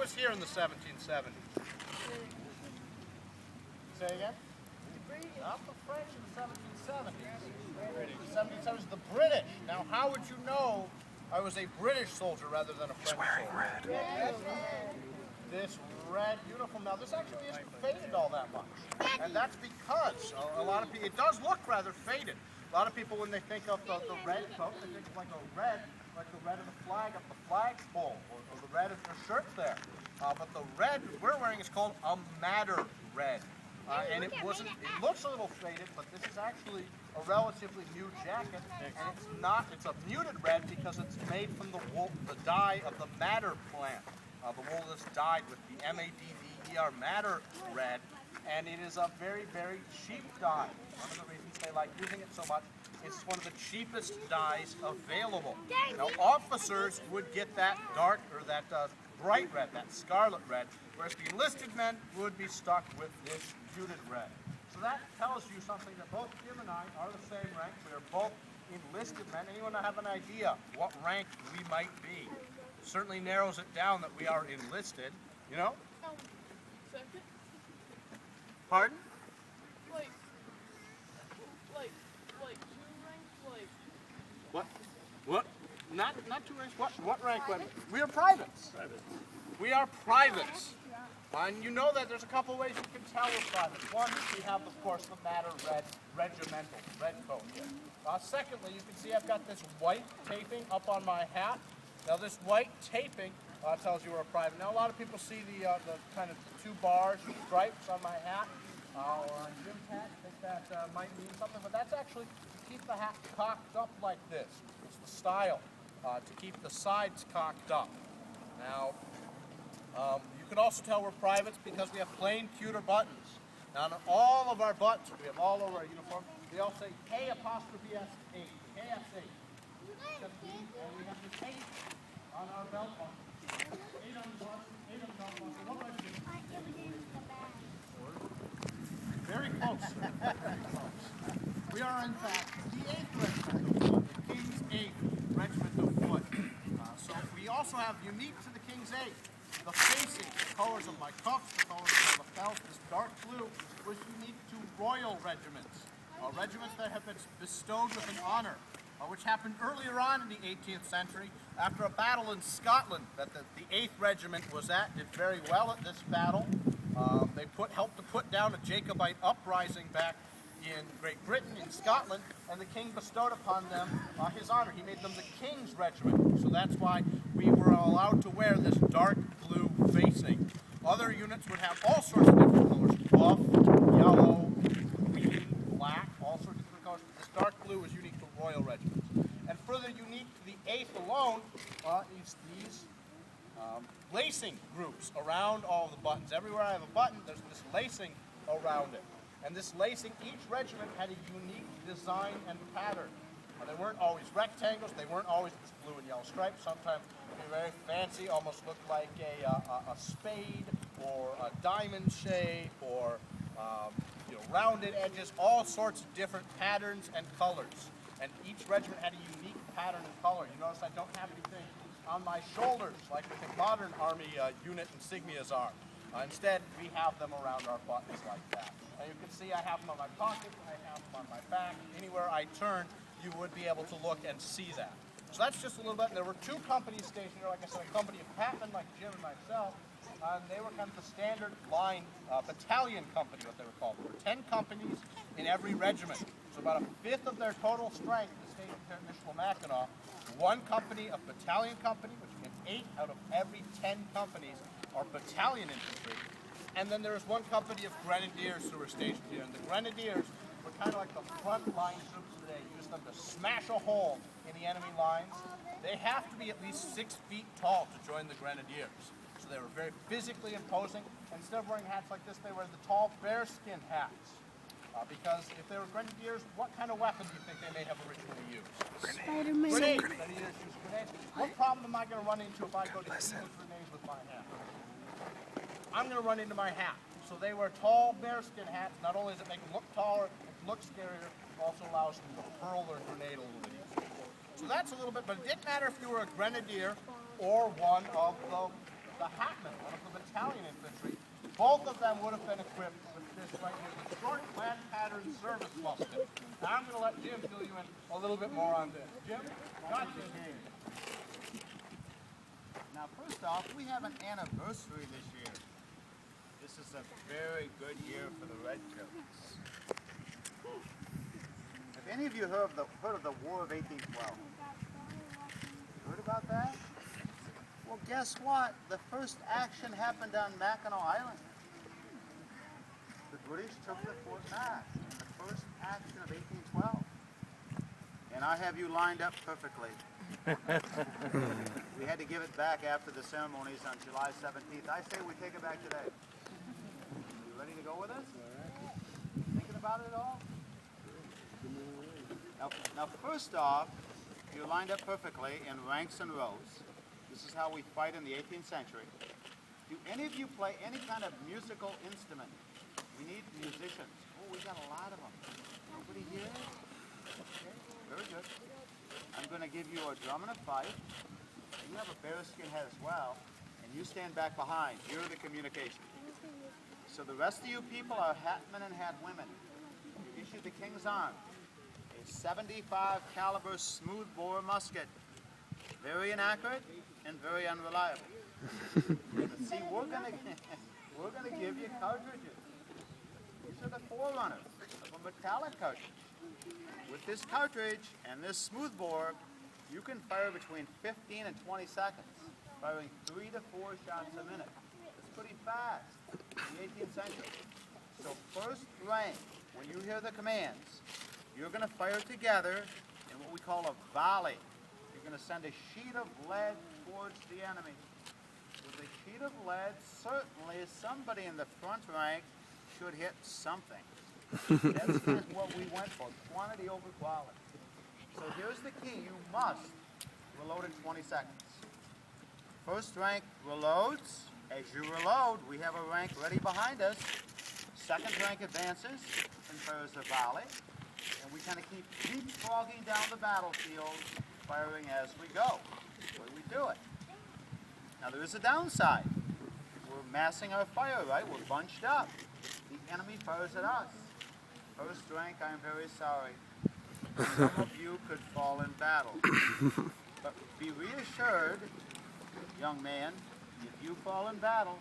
was here in the 1770s? Say again? Not the French in the 1770s. The 1770s, the British. Now, how would you know I was a British soldier rather than a French soldier? Red. This red uniform. Now, this actually isn't faded all that much. And that's because a lot of people, it does look rather faded. A lot of people, when they think of the red coat, they think of like the red of the flag up the flagpole, or the red of your shirt there. But the red we're wearing is called a madder red. And it looks a little faded, but this is actually a relatively new jacket, and it's a muted red because it's made from the wool, the dye of the madder plant. The wool is dyed with the M-A-D-D-E-R, madder red, and it is a very, very cheap dye. One of the reasons they like using it so much is it's one of the cheapest dyes available. Now, officers would get that dark, or that bright red, that scarlet red, whereas the enlisted men would be stuck with this muted red. So that tells you something, that both Jim and I are the same rank. We are both enlisted men. Anyone have an idea what rank we might be? Certainly narrows it down that we are enlisted, you know? Second? Pardon? Like 2 ranks, like... What? Not 2 ranks. What rank? We are privates. We are privates. And you know that there's a couple ways you can tell we're privates. One, we have, of course, the madder red regimental red coat here. Secondly, you can see I've got this white taping up on my hat. Now, this white taping tells you we're a private. Now, a lot of people see the kind of 2 bars, stripes on my hat, or on Jim's hat. I think that might mean something, but that's actually to keep the hat cocked up like this. It's the style, to keep the sides cocked up. Now, you can also tell we're privates because we have plain pewter buttons. Now, on all of our buttons, we have all over our uniform, they all say K''S8, KS8. And we have this 8 on our belt buckle. 8 on the button, 8 on the belt buckle. What do I do? Very close. We are, in fact, the 8th regiment of the King's 8th Regiment of Foot. So we also have, unique to the King's 8th, the facing, the colors of my cuffs, the colors of my lapels, this dark blue was unique to royal regiments. Regiments that have been bestowed with an honor, which happened earlier on in the 18th century after a battle in Scotland that the 8th Regiment was at, did very well at this battle. They helped to put down a Jacobite uprising back in Great Britain, in Scotland, and the king bestowed upon them his honor. He made them the King's Regiment, so that's why we were allowed to wear this dark blue facing. Other units would have all sorts of different colors, buff, yellow, green, black, all sorts of different colors. This dark blue is unique to royal regiments. And further unique to the 8th alone is these lacing groups around all the buttons. Everywhere I have a button, there's this lacing around it. And this lacing, each regiment had a unique design and pattern. They weren't always rectangles, they weren't always this blue and yellow stripe. Sometimes they were very fancy, almost looked like a spade or a diamond shape, or rounded edges, all sorts of different patterns and colors. And each regiment had a unique pattern and color. You notice I don't have anything on my shoulders like the modern Army unit insignias are. Instead, we have them around our buttons like that. And you can see I have them on my pocket, I have them on my back. Anywhere I turn, you would be able to look and see that. So that's just a little bit. And there were 2 companies stationed here, like I said, a company of Patman, like Jim and myself. And they were kind of the standard line battalion company, what they were called. There were 10 companies in every regiment. So about a 5th of their total strength is stationed here at Michilimackinac. 1 company of battalion company, which means 8 out of every 10 companies are battalion infantry. And then there is 1 company of grenadiers who were stationed here. And the grenadiers were kind of like the front line troops today. Use them to smash a hole in the enemy lines. They have to be at least 6 feet tall to join the grenadiers. So they were very physically imposing. Instead of wearing hats like this, they wear the tall bearskin hats. Because if they were grenadiers, what kind of weapon do you think they may have originally used? Spider-Man. Grenades. Grenadiers use grenades. What problem am I going to run into if I go to use grenades with my hat? I'm going to run into my hat. So they wear tall bearskin hats. Not only does it make them look taller, it looks scarier, it also allows them to hurl their grenade a little bit easier. So that's a little bit, but it didn't matter if you were a grenadier or one of the hatmen, one of Italian infantry, both of them would have been equipped with this right here, the short flat pattern service musket. Now I'm going to let Jim fill you in a little bit more on this. Jim, got you here. Now, first off, we have an anniversary this year. This is a very good year for the Redcoats. Have any of you heard of the War of 1812? Heard about that? Well, guess what? The first action happened on Mackinac Island. The British took the Fort Mac in the first action of 1812. And I have you lined up perfectly. We had to give it back after the ceremonies on July 17th. I say we take it back today. You ready to go with us? Thinking about it at all? Now first off, you're lined up perfectly in ranks and rows. This is how we fight in the 18th century. Do any of you play any kind of musical instrument? We need musicians. Oh, we got a lot of them. Nobody here? Okay, very good. I'm going to give you a drum and a fife. You have a bearskin head as well, and you stand back behind. You're the communication. So the rest of you people are hatmen and hatwomen. You issue the King's Arm, a 75 caliber smoothbore musket. Very inaccurate and very unreliable. See, we're gonna give you cartridges. These are the forerunners of a metallic cartridge. With this cartridge and this smoothbore, you can fire between 15 and 20 seconds, firing 3 to 4 shots a minute. It's pretty fast in the 18th century. So first rank, when you hear the commands, you're going to fire together in what we call a volley. You're going to send a sheet of lead towards the enemy. With a sheet of lead, certainly somebody in the front rank should hit something. That's kind of what we went for, quantity over quality. So here's the key, you must reload in 20 seconds. First rank reloads. As you reload, we have a rank ready behind us. Second rank advances and fires a volley. And we kind of keep leapfrogging down the battlefield, firing as we go. The way we do it. Now there is a downside. We're massing our fire, right? We're bunched up. The enemy fires at us. First rank, I'm very sorry. Some of you could fall in battle. But be reassured, young man, if you fall in battle,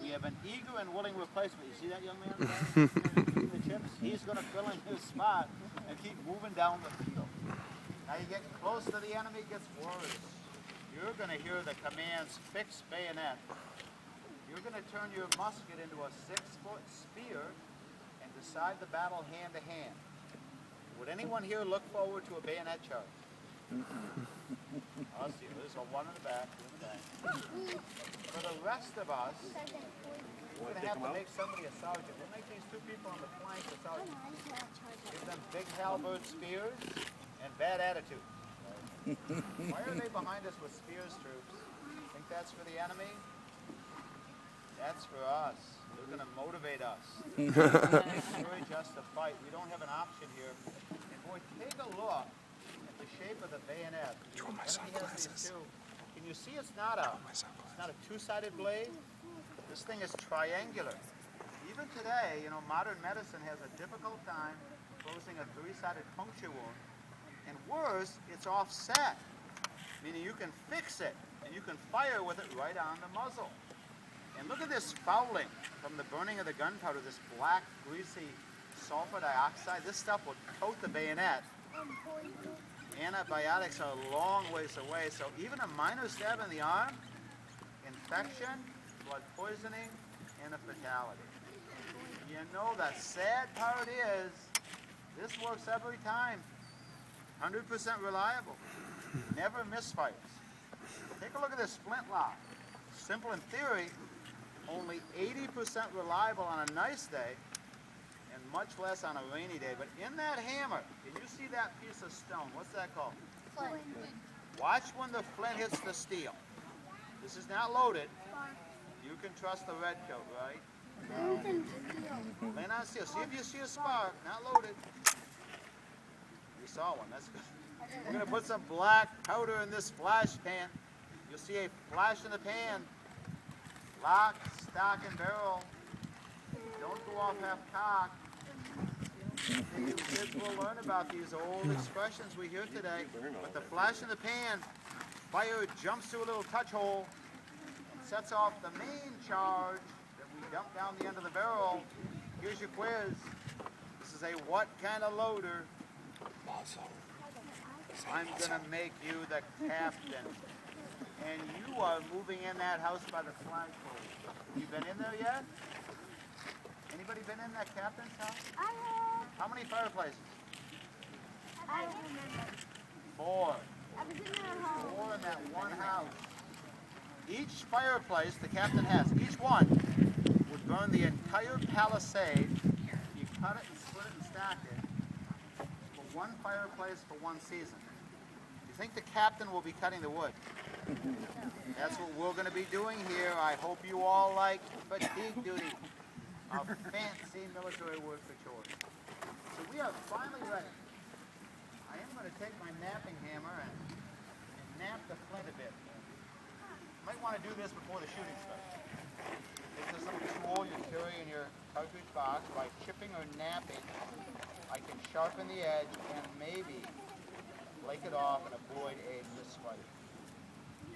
we have an eager and willing replacement. You see that young man? The chips? He's going to fill in his spot and keep moving down the field. Now you get close to the enemy, it gets worse. You're going to hear the commands, fix bayonet. You're going to turn your musket into a 6-foot spear and decide the battle hand to hand. Would anyone here look forward to a bayonet charge? I'll see. There's a one in the back, two in the back. For the rest of us, we're going to have to make somebody a sergeant. We'll make these two people on the flank a sergeant. Give them big halberd spears and bad attitude. Why are they behind us with spears, troops? Think that's for the enemy? That's for us. They're going to motivate us. Encourage us to fight. We don't have an option here. And boy, take a look at the shape of the bayonet. Can you see it's not a two-sided blade? This thing is triangular. Even today, you know, modern medicine has a difficult time closing a three-sided puncture wound. And worse, it's offset, meaning you can fix it and you can fire with it right on the muzzle. And look at this fouling from the burning of the gunpowder, this black, greasy sulfur dioxide. This stuff will coat the bayonet. Antibiotics are a long ways away, so even a minor stab in the arm, infection, blood poisoning, and a fatality. You know, the sad part is, this works every time. 100% reliable. Never misfires. Take a look at this flintlock. Simple in theory, only 80% reliable on a nice day, and much less on a rainy day. But in that hammer, can you see that piece of stone? What's that called? Flint. Watch when the flint hits the steel. This is not loaded. You can trust the red coat, right? Flint on steel. See if you see a spark, not loaded. You saw one, that's good. We're going to put some black powder in this flash pan. You'll see a flash in the pan. Lock, stock and barrel. Don't go off half-cocked. You kids will learn about these old expressions we hear today. With the flash in the pan, fire jumps through a little touch hole and sets off the main charge that we dump down the end of the barrel. Here's your quiz. This is a what kind of loader? I'm gonna make you the captain. And you are moving in that house by the flagpole. You been in there yet? Anybody been in that captain's house? I have. How many fireplaces? I don't remember. 4. I was in that home. 4 in that one house. Each fireplace the captain has, each one, would burn the entire palisade. You cut it and split it and stack it for one fireplace for one season. You think the captain will be cutting the wood? That's what we're going to be doing here. I hope you all like fatigue duty, a fancy military word for chores. So we are finally ready. I am going to take my napping hammer and nap the flint a bit. You might want to do this before the shooting starts. Take this little tool you carry in your cartridge box. By chipping or napping, I can sharpen the edge and maybe flake it off and avoid a misfire.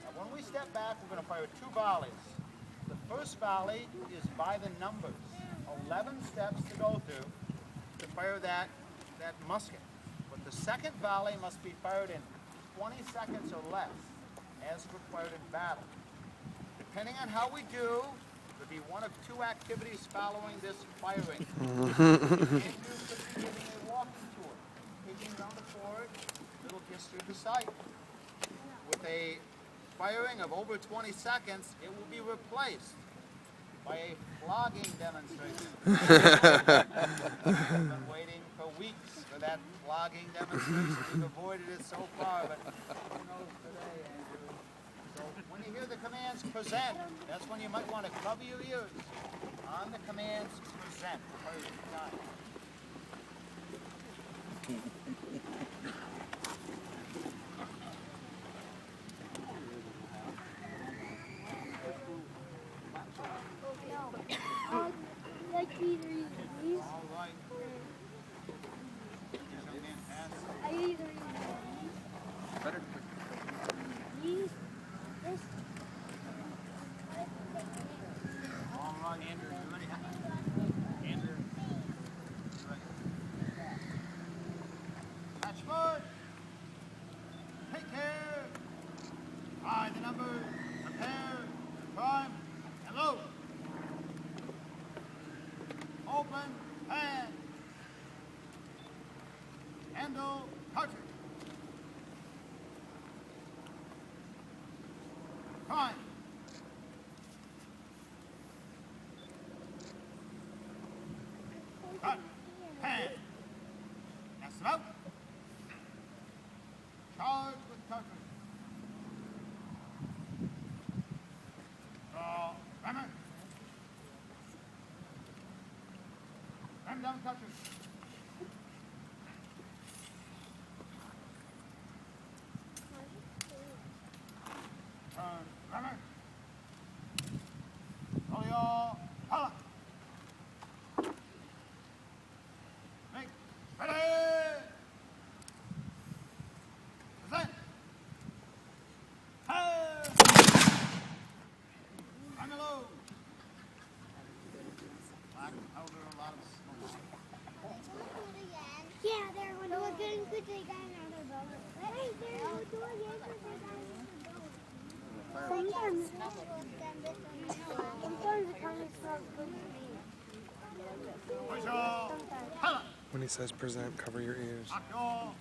Now when we step back, we're going to fire 2 volleys. The first volley is by the numbers. 11 steps to go through to fire that musket. But the second volley must be fired in 20 seconds or less, as required in battle. Depending on how we do, there'll be one of 2 activities following this firing. Andrew could be giving a walking tour, taking around the fort, little history of the site. With a firing of over 20 seconds, it will be replaced by a flogging demonstration. I've been waiting for weeks for that flogging demonstration. We've avoided it so far, but who knows today, Andrew? So when you hear the commands present, that's when you might want to cover your ears. On the commands present. Fire 2 times. Like either use these. All right. I either use Better. these, this. All right, Andrew, you ready? Andrew, you ready? Catch forward. Take care. By the numbers, prepare, prime, and load. Open, hand. Handle, cartridge. Prime. Cut. Hand. Next it out. Charge with cartridge. Draw. Rammer. Ram down cartridge. Turn. Rammer. Roll your collar. Make ready. Present. Fire. On the load. Black powder, a lot of smoke. Yeah, they're going to look good because they got another boat. Hey, they're going to look good because they got another boat. Sometimes it kind of smells good to me. Push your collar. When he says present, cover your ears. Lock your